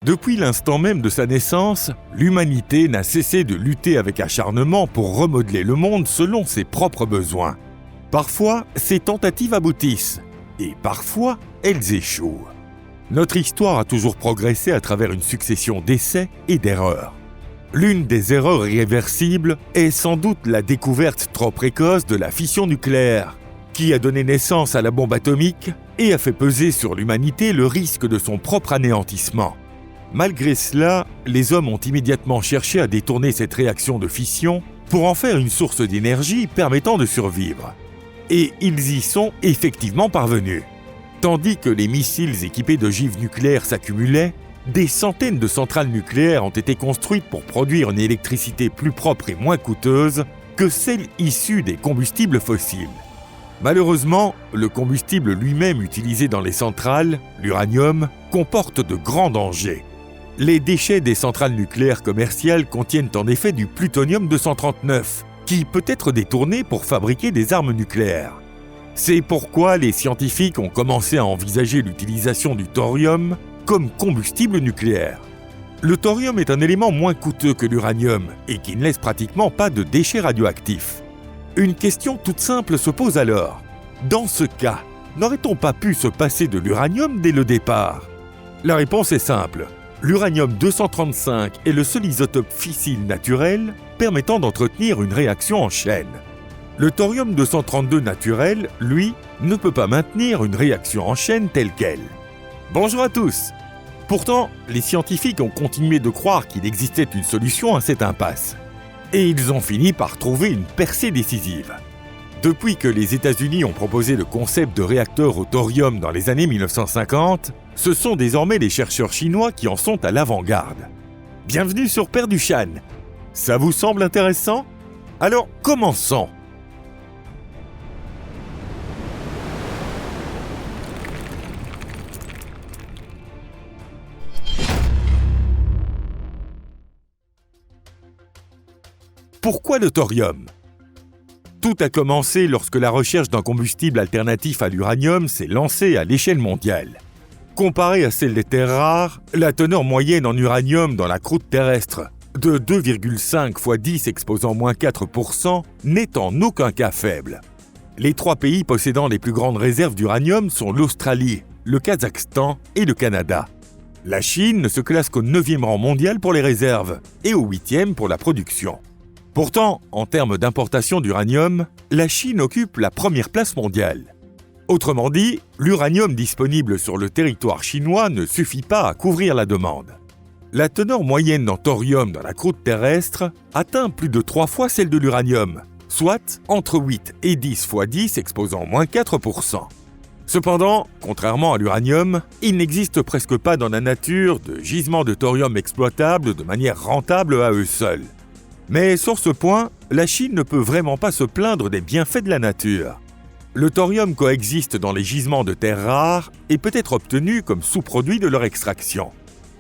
Depuis l'instant même de sa naissance, l'humanité n'a cessé de lutter avec acharnement pour remodeler le monde selon ses propres besoins. Parfois, ces tentatives aboutissent, et parfois, elles échouent. Notre histoire a toujours progressé à travers une succession d'essais et d'erreurs. L'une des erreurs irréversibles est sans doute la découverte trop précoce de la fission nucléaire, qui a donné naissance à la bombe atomique et a fait peser sur l'humanité le risque de son propre anéantissement. Malgré cela, les hommes ont immédiatement cherché à détourner cette réaction de fission pour en faire une source d'énergie permettant de survivre. Et ils y sont effectivement parvenus. Tandis que les missiles équipés d'ogives nucléaires s'accumulaient, des centaines de centrales nucléaires ont été construites pour produire une électricité plus propre et moins coûteuse que celle issue des combustibles fossiles. Malheureusement, le combustible lui-même utilisé dans les centrales, l'uranium, comporte de grands dangers. Les déchets des centrales nucléaires commerciales contiennent en effet du plutonium-239, qui peut être détourné pour fabriquer des armes nucléaires. C'est pourquoi les scientifiques ont commencé à envisager l'utilisation du thorium comme combustible nucléaire. Le thorium est un élément moins coûteux que l'uranium et qui ne laisse pratiquement pas de déchets radioactifs. Une question toute simple se pose alors. Dans ce cas, n'aurait-on pas pu se passer de l'uranium dès le départ ? La réponse est simple. L'uranium-235 est le seul isotope fissile naturel permettant d'entretenir une réaction en chaîne. Le thorium-232 naturel, lui, ne peut pas maintenir une réaction en chaîne telle qu'elle. Bonjour à tous! Pourtant, les scientifiques ont continué de croire qu'il existait une solution à cette impasse. Et ils ont fini par trouver une percée décisive. Depuis que les États-Unis ont proposé le concept de réacteur au thorium dans les années 1950, ce sont désormais les chercheurs chinois qui en sont à l'avant-garde. Bienvenue sur Perdue-Shan. Ça vous semble intéressant ? Alors, commençons. Pourquoi le thorium ? Tout a commencé lorsque la recherche d'un combustible alternatif à l'uranium s'est lancée à l'échelle mondiale. Comparée à celle des terres rares, la teneur moyenne en uranium dans la croûte terrestre, de 2,5 x 10 exposant moins 4%, n'est en aucun cas faible. Les 3 pays possédant les plus grandes réserves d'uranium sont l'Australie, le Kazakhstan et le Canada. La Chine ne se classe qu'au 9e rang mondial pour les réserves et au 8e pour la production. Pourtant, en termes d'importation d'uranium, la Chine occupe la première place mondiale. Autrement dit, l'uranium disponible sur le territoire chinois ne suffit pas à couvrir la demande. La teneur moyenne en thorium dans la croûte terrestre atteint plus de 3 fois celle de l'uranium, soit entre 8 et 10 x 10 exposant moins 4%. Cependant, contrairement à l'uranium, il n'existe presque pas dans la nature de gisements de thorium exploitables de manière rentable à eux seuls. Mais sur ce point, la Chine ne peut vraiment pas se plaindre des bienfaits de la nature. Le thorium coexiste dans les gisements de terres rares et peut être obtenu comme sous-produit de leur extraction.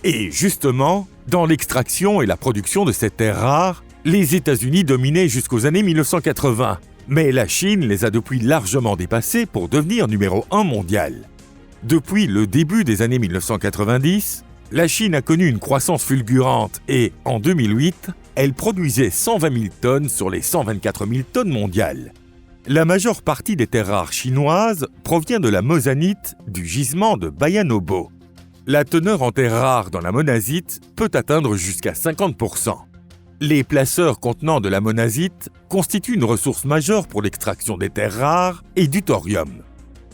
Et justement, dans l'extraction et la production de ces terres rares, les États-Unis dominaient jusqu'aux années 1980, mais la Chine les a depuis largement dépassés pour devenir numéro 1 mondial. Depuis le début des années 1990, la Chine a connu une croissance fulgurante et, en 2008, elle produisait 120 000 tonnes sur les 124 000 tonnes mondiales. La majeure partie des terres rares chinoises provient de la mosanite du gisement de Bayanobo. La teneur en terres rares dans la monazite peut atteindre jusqu'à 50%. Les placeurs contenant de la monazite constituent une ressource majeure pour l'extraction des terres rares et du thorium.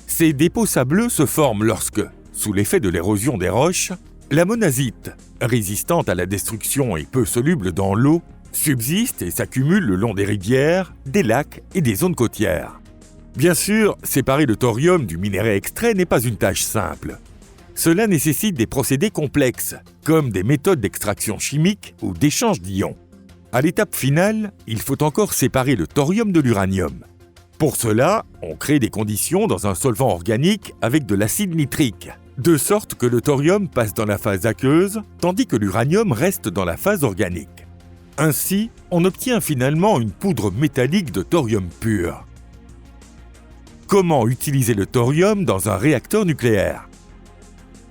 Ces dépôts sableux se forment lorsque, sous l'effet de l'érosion des roches, la monazite, résistante à la destruction et peu soluble dans l'eau, subsiste et s'accumule le long des rivières, des lacs et des zones côtières. Bien sûr, séparer le thorium du minerai extrait n'est pas une tâche simple. Cela nécessite des procédés complexes, comme des méthodes d'extraction chimique ou d'échange d'ions. À l'étape finale, il faut encore séparer le thorium de l'uranium. Pour cela, on crée des conditions dans un solvant organique avec de l'acide nitrique, de sorte que le thorium passe dans la phase aqueuse, tandis que l'uranium reste dans la phase organique. Ainsi, on obtient finalement une poudre métallique de thorium pur. Comment utiliser le thorium dans un réacteur nucléaire ?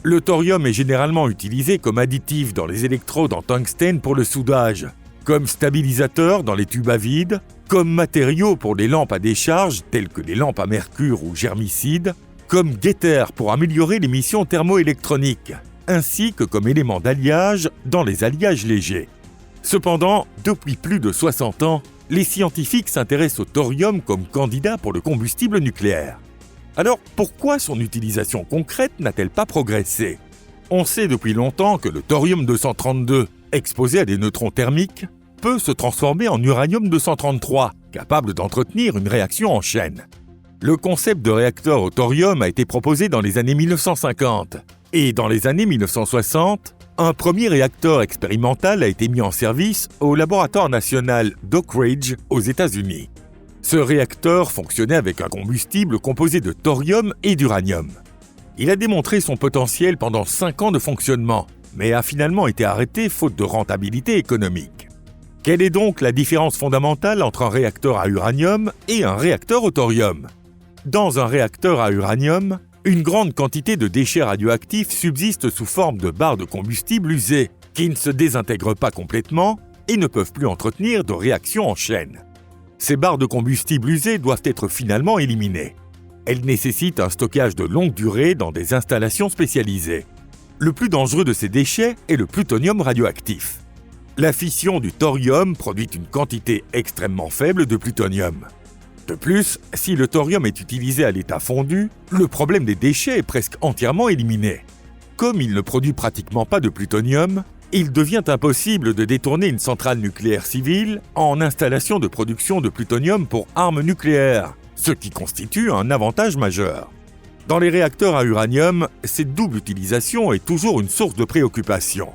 Le thorium est généralement utilisé comme additif dans les électrodes en tungstène pour le soudage, comme stabilisateur dans les tubes à vide, comme matériau pour les lampes à décharge telles que les lampes à mercure ou germicides, comme guetteur pour améliorer l'émission thermoélectronique, ainsi que comme élément d'alliage dans les alliages légers. Cependant, depuis plus de 60 ans, les scientifiques s'intéressent au thorium comme candidat pour le combustible nucléaire. Alors, pourquoi son utilisation concrète n'a-t-elle pas progressé ? On sait depuis longtemps que le thorium-232, exposé à des neutrons thermiques, peut se transformer en uranium-233, capable d'entretenir une réaction en chaîne. Le concept de réacteur au thorium a été proposé dans les années 1950, et dans les années 1960, un premier réacteur expérimental a été mis en service au laboratoire national d'Oak Ridge aux États-Unis. Ce réacteur fonctionnait avec un combustible composé de thorium et d'uranium. Il a démontré son potentiel pendant 5 ans de fonctionnement, mais a finalement été arrêté faute de rentabilité économique. Quelle est donc la différence fondamentale entre un réacteur à uranium et un réacteur au thorium ? Dans un réacteur à uranium, une grande quantité de déchets radioactifs subsiste sous forme de barres de combustible usées, qui ne se désintègrent pas complètement et ne peuvent plus entretenir de réaction en chaîne. Ces barres de combustible usées doivent être finalement éliminées. Elles nécessitent un stockage de longue durée dans des installations spécialisées. Le plus dangereux de ces déchets est le plutonium radioactif. La fission du thorium produit une quantité extrêmement faible de plutonium. De plus, si le thorium est utilisé à l'état fondu, le problème des déchets est presque entièrement éliminé. Comme il ne produit pratiquement pas de plutonium, il devient impossible de détourner une centrale nucléaire civile en installation de production de plutonium pour armes nucléaires, ce qui constitue un avantage majeur. Dans les réacteurs à uranium, cette double utilisation est toujours une source de préoccupation.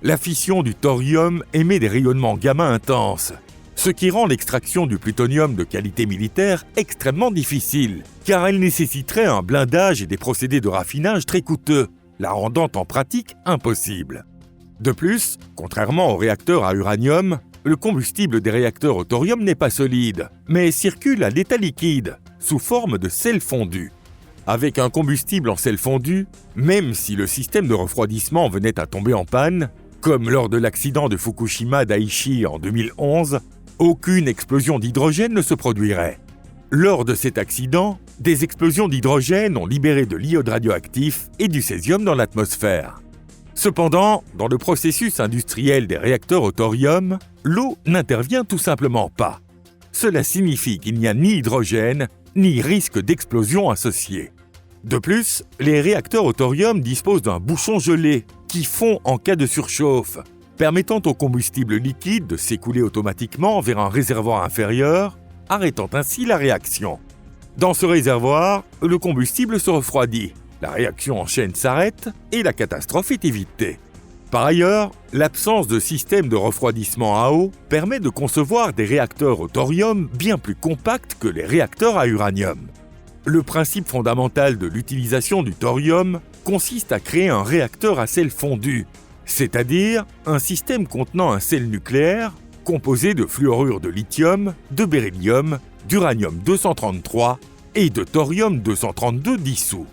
La fission du thorium émet des rayonnements gamma intenses, ce qui rend l'extraction du plutonium de qualité militaire extrêmement difficile, car elle nécessiterait un blindage et des procédés de raffinage très coûteux, la rendant en pratique impossible. De plus, contrairement aux réacteurs à uranium, le combustible des réacteurs au thorium n'est pas solide, mais circule à l'état liquide, sous forme de sel fondu. Avec un combustible en sel fondu, même si le système de refroidissement venait à tomber en panne, comme lors de l'accident de Fukushima Daiichi en 2011, aucune explosion d'hydrogène ne se produirait. Lors de cet accident, des explosions d'hydrogène ont libéré de l'iode radioactif et du césium dans l'atmosphère. Cependant, dans le processus industriel des réacteurs au thorium, l'eau n'intervient tout simplement pas. Cela signifie qu'il n'y a ni hydrogène, ni risque d'explosion associé. De plus, les réacteurs au thorium disposent d'un bouchon gelé qui fond en cas de surchauffe, permettant au combustible liquide de s'écouler automatiquement vers un réservoir inférieur, arrêtant ainsi la réaction. Dans ce réservoir, le combustible se refroidit, la réaction en chaîne s'arrête et la catastrophe est évitée. Par ailleurs, l'absence de système de refroidissement à eau permet de concevoir des réacteurs au thorium bien plus compacts que les réacteurs à uranium. Le principe fondamental de l'utilisation du thorium consiste à créer un réacteur à sel fondu, c'est-à-dire un système contenant un sel nucléaire composé de fluorure de lithium, de beryllium, d'uranium-233 et de thorium-232 dissous.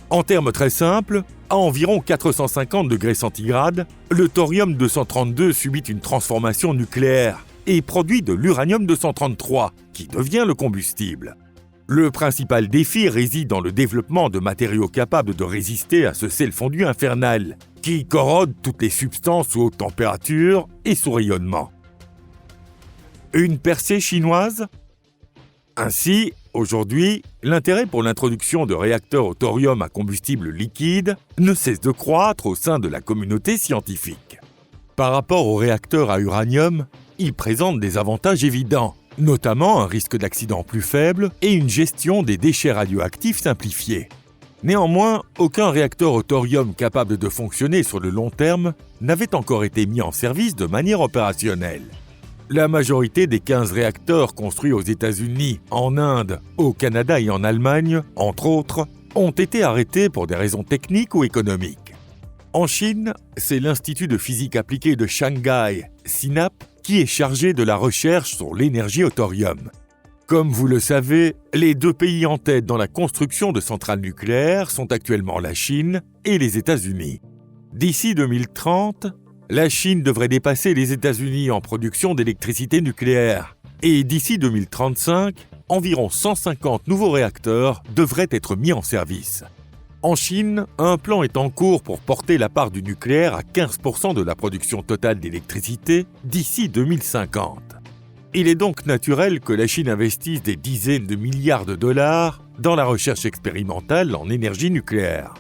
En termes très simples, à environ 450 degrés centigrades, le thorium-232 subit une transformation nucléaire et produit de l'uranium-233, qui devient le combustible. Le principal défi réside dans le développement de matériaux capables de résister à ce sel fondu infernal, qui corrode toutes les substances sous haute température et sous rayonnement. Une percée chinoise ? Ainsi, aujourd'hui, l'intérêt pour l'introduction de réacteurs au thorium à combustible liquide ne cesse de croître au sein de la communauté scientifique. Par rapport aux réacteurs à uranium, ils présentent des avantages évidents, notamment un risque d'accident plus faible et une gestion des déchets radioactifs simplifiée. Néanmoins, aucun réacteur au thorium capable de fonctionner sur le long terme n'avait encore été mis en service de manière opérationnelle. La majorité des 15 réacteurs construits aux États-Unis, en Inde, au Canada et en Allemagne, entre autres, ont été arrêtés pour des raisons techniques ou économiques. En Chine, c'est l'Institut de physique appliquée de Shanghai, SINAP, qui est chargé de la recherche sur l'énergie au thorium. Comme vous le savez, les deux pays en tête dans la construction de centrales nucléaires sont actuellement la Chine et les États-Unis. D'ici 2030, la Chine devrait dépasser les États-Unis en production d'électricité nucléaire. Et d'ici 2035, environ 150 nouveaux réacteurs devraient être mis en service. En Chine, un plan est en cours pour porter la part du nucléaire à 15% de la production totale d'électricité d'ici 2050. Il est donc naturel que la Chine investisse des dizaines de milliards de dollars dans la recherche expérimentale en énergie nucléaire.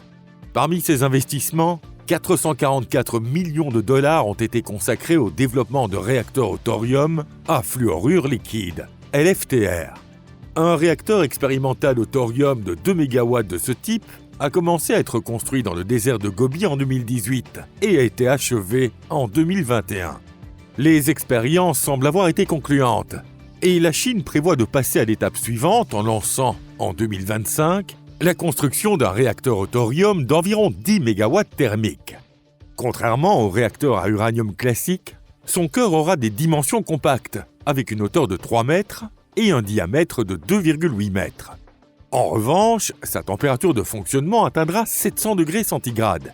Parmi ces investissements, 444 millions de dollars ont été consacrés au développement de réacteurs au thorium à fluorure liquide, LFTR. Un réacteur expérimental au thorium de 2 MW de ce type a commencé à être construit dans le désert de Gobi en 2018 et a été achevé en 2021. Les expériences semblent avoir été concluantes et la Chine prévoit de passer à l'étape suivante en lançant, en 2025, la construction d'un réacteur au thorium d'environ 10 MW thermiques. Contrairement au réacteur à uranium classique, son cœur aura des dimensions compactes, avec une hauteur de 3 mètres et un diamètre de 2,8 mètres. En revanche, sa température de fonctionnement atteindra 700 degrés centigrades.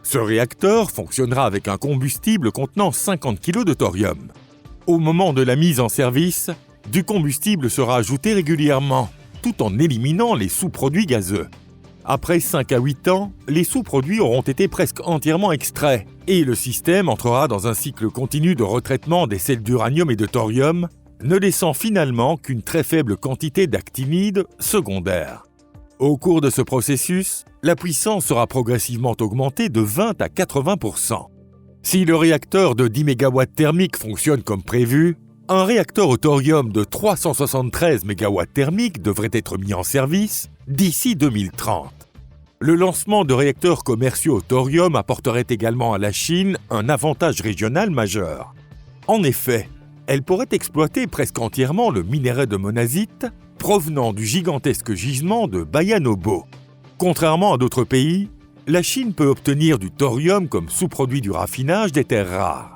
Ce réacteur fonctionnera avec un combustible contenant 50 kg de thorium. Au moment de la mise en service, du combustible sera ajouté régulièrement, tout en éliminant les sous-produits gazeux. Après 5 à 8 ans, les sous-produits auront été presque entièrement extraits et le système entrera dans un cycle continu de retraitement des sels d'uranium et de thorium, ne laissant finalement qu'une très faible quantité d'actinides secondaires. Au cours de ce processus, la puissance sera progressivement augmentée de 20 à 80%. Si le réacteur de 10 MW thermiques fonctionne comme prévu, un réacteur au thorium de 373 MW thermiques devrait être mis en service d'ici 2030. Le lancement de réacteurs commerciaux au thorium apporterait également à la Chine un avantage régional majeur. En effet, elle pourrait exploiter presque entièrement le minerai de monazite provenant du gigantesque gisement de Bayanobo. Contrairement à d'autres pays, la Chine peut obtenir du thorium comme sous-produit du raffinage des terres rares.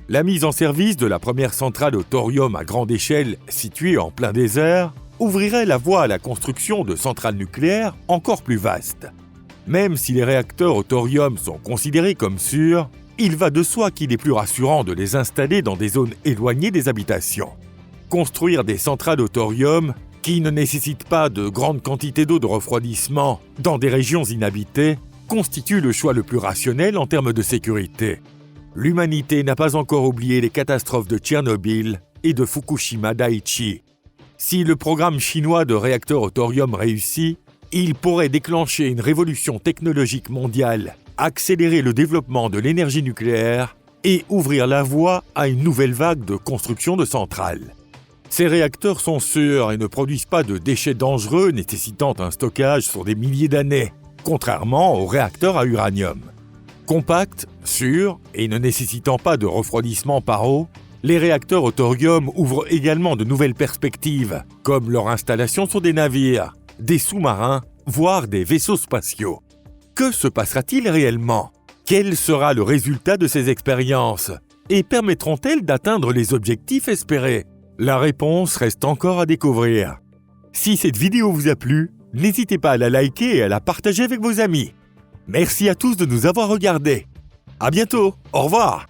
La mise en service de la première centrale au thorium à grande échelle située en plein désert ouvrirait la voie à la construction de centrales nucléaires encore plus vastes. Même si les réacteurs au thorium sont considérés comme sûrs, il va de soi qu'il est plus rassurant de les installer dans des zones éloignées des habitations. Construire des centrales au thorium qui ne nécessitent pas de grandes quantités d'eau de refroidissement dans des régions inhabitées constitue le choix le plus rationnel en termes de sécurité. L'humanité n'a pas encore oublié les catastrophes de Tchernobyl et de Fukushima Daiichi. Si le programme chinois de réacteurs au thorium réussit, il pourrait déclencher une révolution technologique mondiale, accélérer le développement de l'énergie nucléaire et ouvrir la voie à une nouvelle vague de construction de centrales. Ces réacteurs sont sûrs et ne produisent pas de déchets dangereux nécessitant un stockage sur des milliers d'années, contrairement aux réacteurs à uranium. Compacts, sûrs et ne nécessitant pas de refroidissement par eau, les réacteurs au thorium ouvrent également de nouvelles perspectives, comme leur installation sur des navires, des sous-marins, voire des vaisseaux spatiaux. Que se passera-t-il réellement ? Quel sera le résultat de ces expériences ? Et permettront-elles d'atteindre les objectifs espérés ? La réponse reste encore à découvrir. Si cette vidéo vous a plu, n'hésitez pas à la liker et à la partager avec vos amis. Merci à tous de nous avoir regardés. À bientôt, au revoir.